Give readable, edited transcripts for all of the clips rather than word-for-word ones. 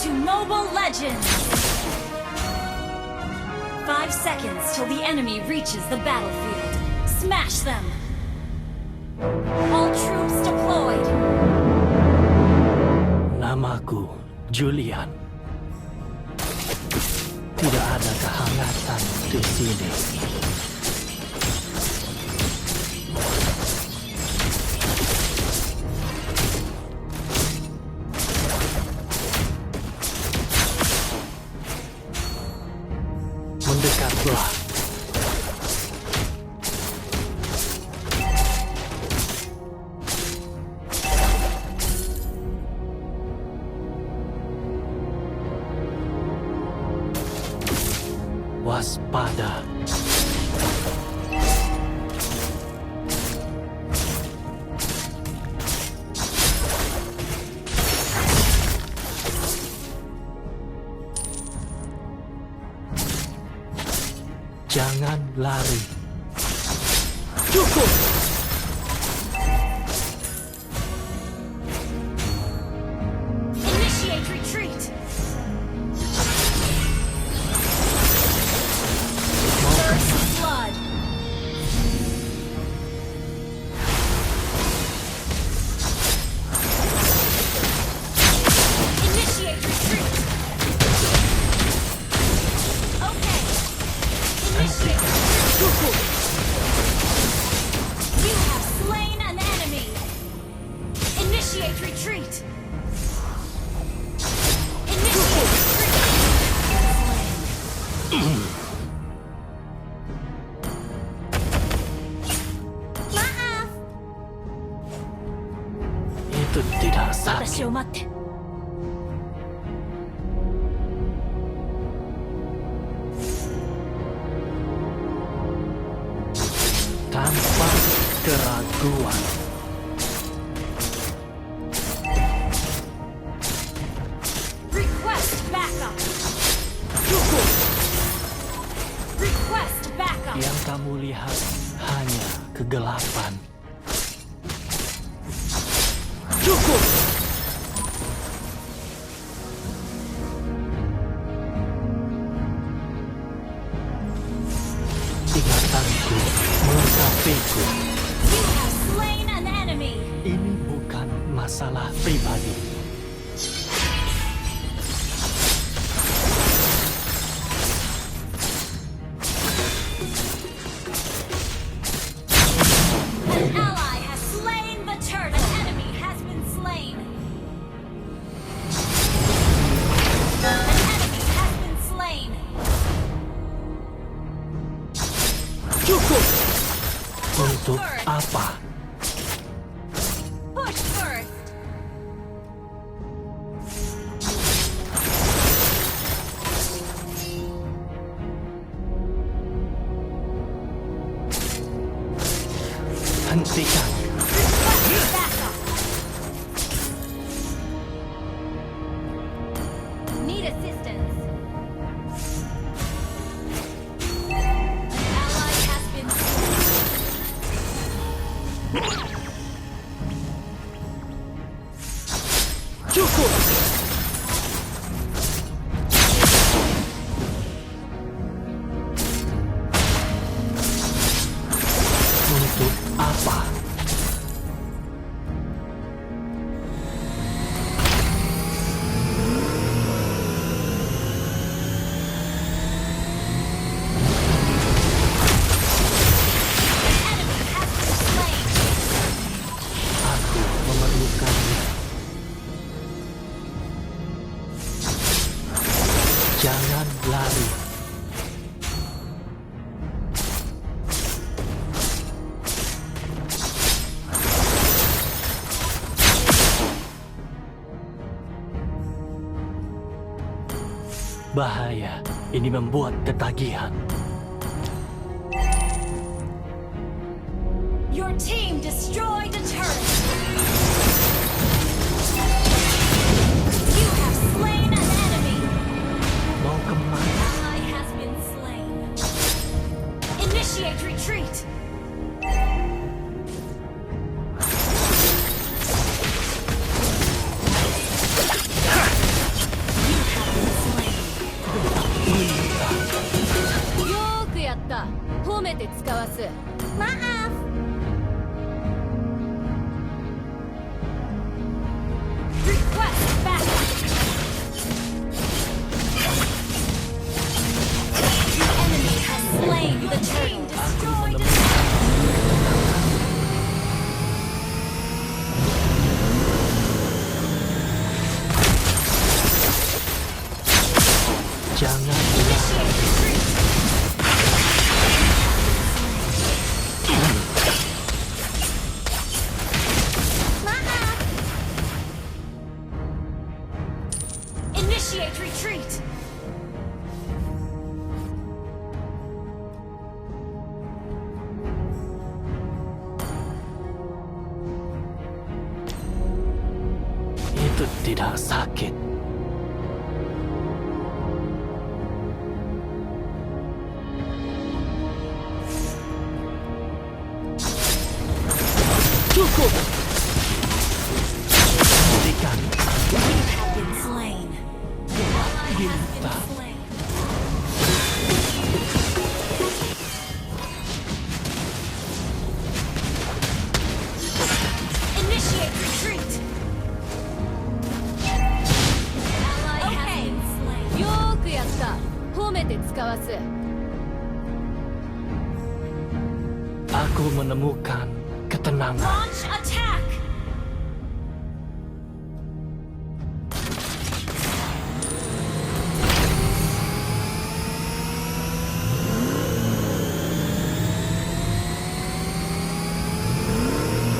to Mobile Legends! 5 seconds till the enemy reaches the battlefield. Smash them! All troops deployed! Namaku Julian. Tidak ada kehangatan di sini. Mendekatlah. Waspada. Jangan lari. Cukup. Initiate retreat! First blood! Initiate retreat! Okay. Initiate retreat! You have slain an enemy! Initiate retreat! Initiate retreat! Maaf! itu tidak 私 sakit. を待って。 Tanpa keraguan. Request backup! Cukup. Request backup! Yang kamu lihat hanya kegelapan. Cukup. Ingatanku melengkapiku. You have slain an enemy! Ini bukan masalah pribadi. An ally has slain the turret! An enemy has been slain! An enemy has been slain! Cukup. Untuk apa? Push first! Hentikan. Request backup! Need assistance! An ally has been Cukup. Untuk apa? enemy has been slain! Aku memerlukannya. Jangan lari. Bahaya, ini membuat ketagihan. Your team destroyed a turret! You have slain an enemy! Mau kemana? Ally has been slain. Initiate retreat! You Itu tidak sakit. Cukup. Hentikan. You have been slain. Ally has been Gita. slain. Initiate retreat. Ally has been slain. よーくやった。褒めて使わす。 Aku menemukan ketenangan. Launch attack.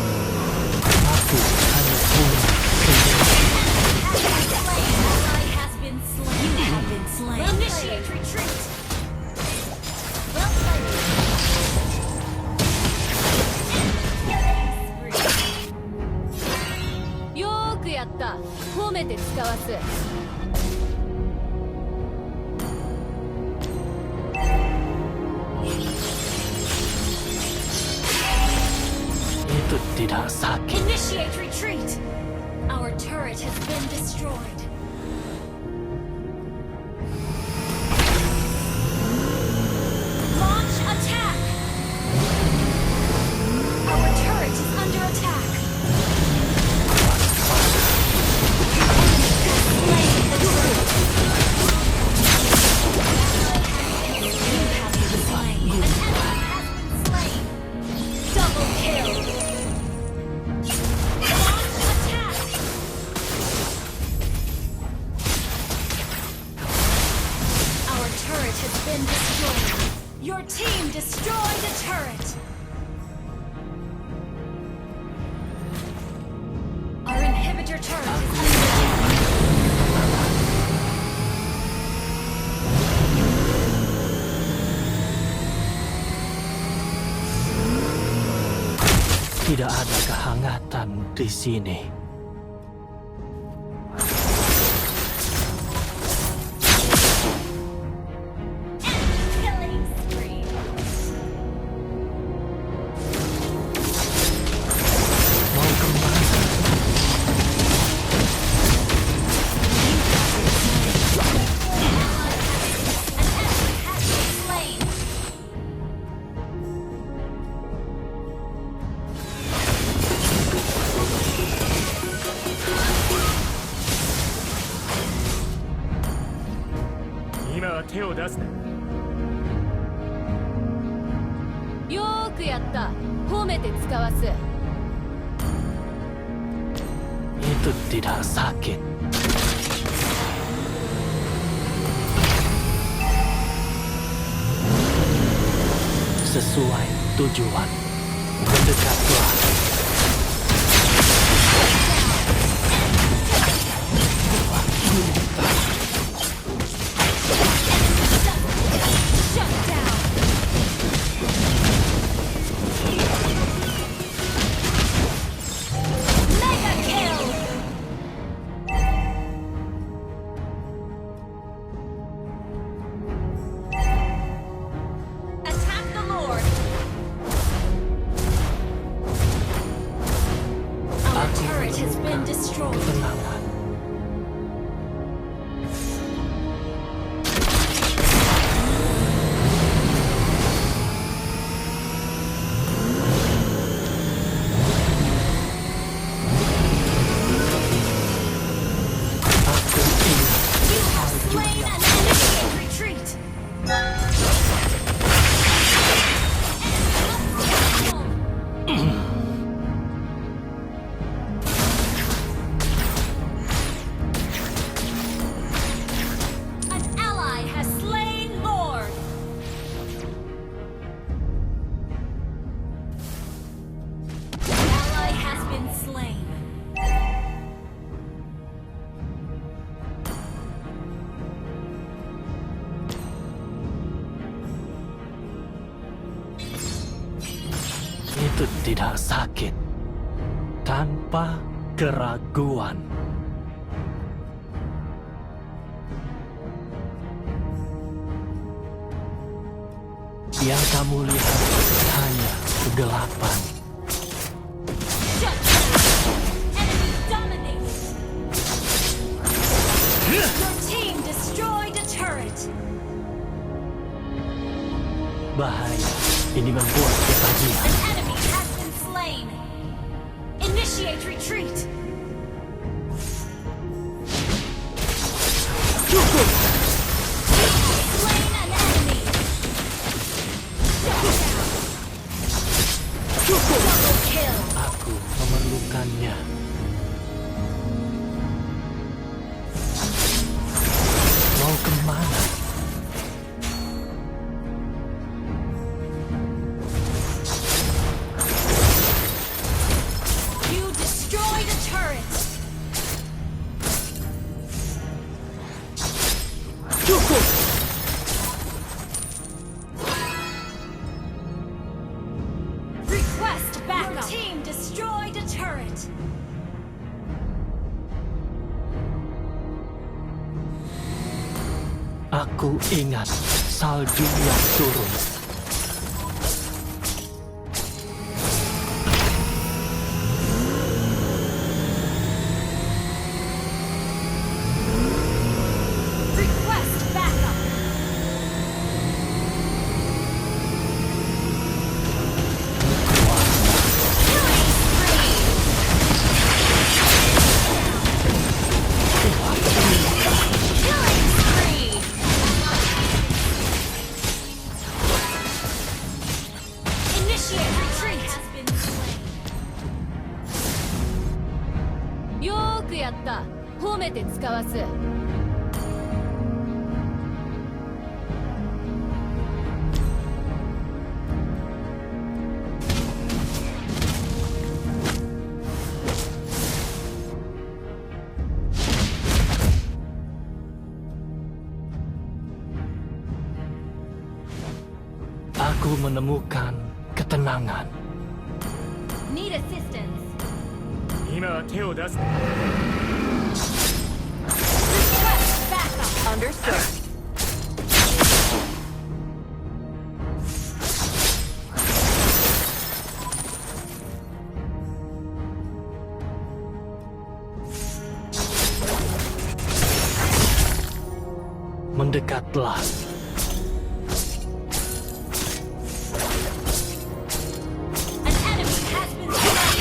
Aku hanya punya Ally has been slain. You have been slain. Initiate retreat. Well played. Spree. よーくやった。褒めて使わす。 itu tidak sakit. Initiate retreat. Our turret has been destroyed. Launch attack. Our turret is under attack. Slain the turret. You have been slain. An ally has been slain. Double kill. Launch attack. Our turret has been destroyed. Your team destroyed a turret. Our inhibitor turret is under attack. Tidak ada kehangatan di sini. Killing spree. Mau kemana? Has been slain. Yo ーくやった。褒めて使わす。 Itu tidak sakit. Sesuai tujuan. Mendekatlah. Shut down. Mega kill. Attack the Lord. Our Aku turret has been menemukan destroyed. ketenangan. Aku ingat You have slain an enemy. Retreat. An ally has slain Lord. Ally has been slain. itu tidak sakit. Tanpa keraguan. Yang kamu lihat hanya kegelapan. Shut down. Enemy dominated. Your team destroyed a turret. Bahaya, ini membuat ketagihan. An enemy has been slain. Initiate retreat. Cukup! Slain an enemy. Cukup! Double kill. Aku memerlukannya. Mau kemana? You destroyed a turret. Cukup! Request backup. Your team destroyed a turret. Aku ingat salju yang turun. Request backup. Killing spree. Killing spree. Initiate retreat. Has been slain. よーくやった。褒めて使わす。Aku menemukan ketenangan. Need assistance. 今は手を出す Request backup. Understood. Mendekatlah. An enemy has been slain.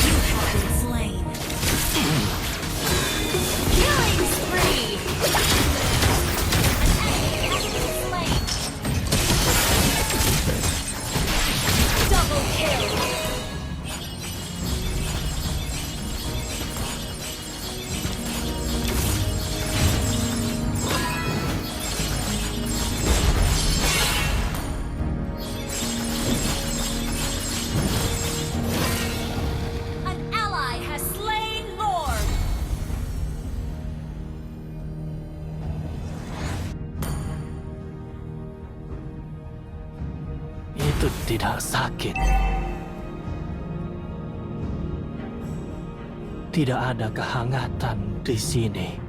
You have been slain. Killing spree. An enemy has been slain. Double kill. An ally has slain Lord. Itu tidak sakit. Tidak ada kehangatan di sini.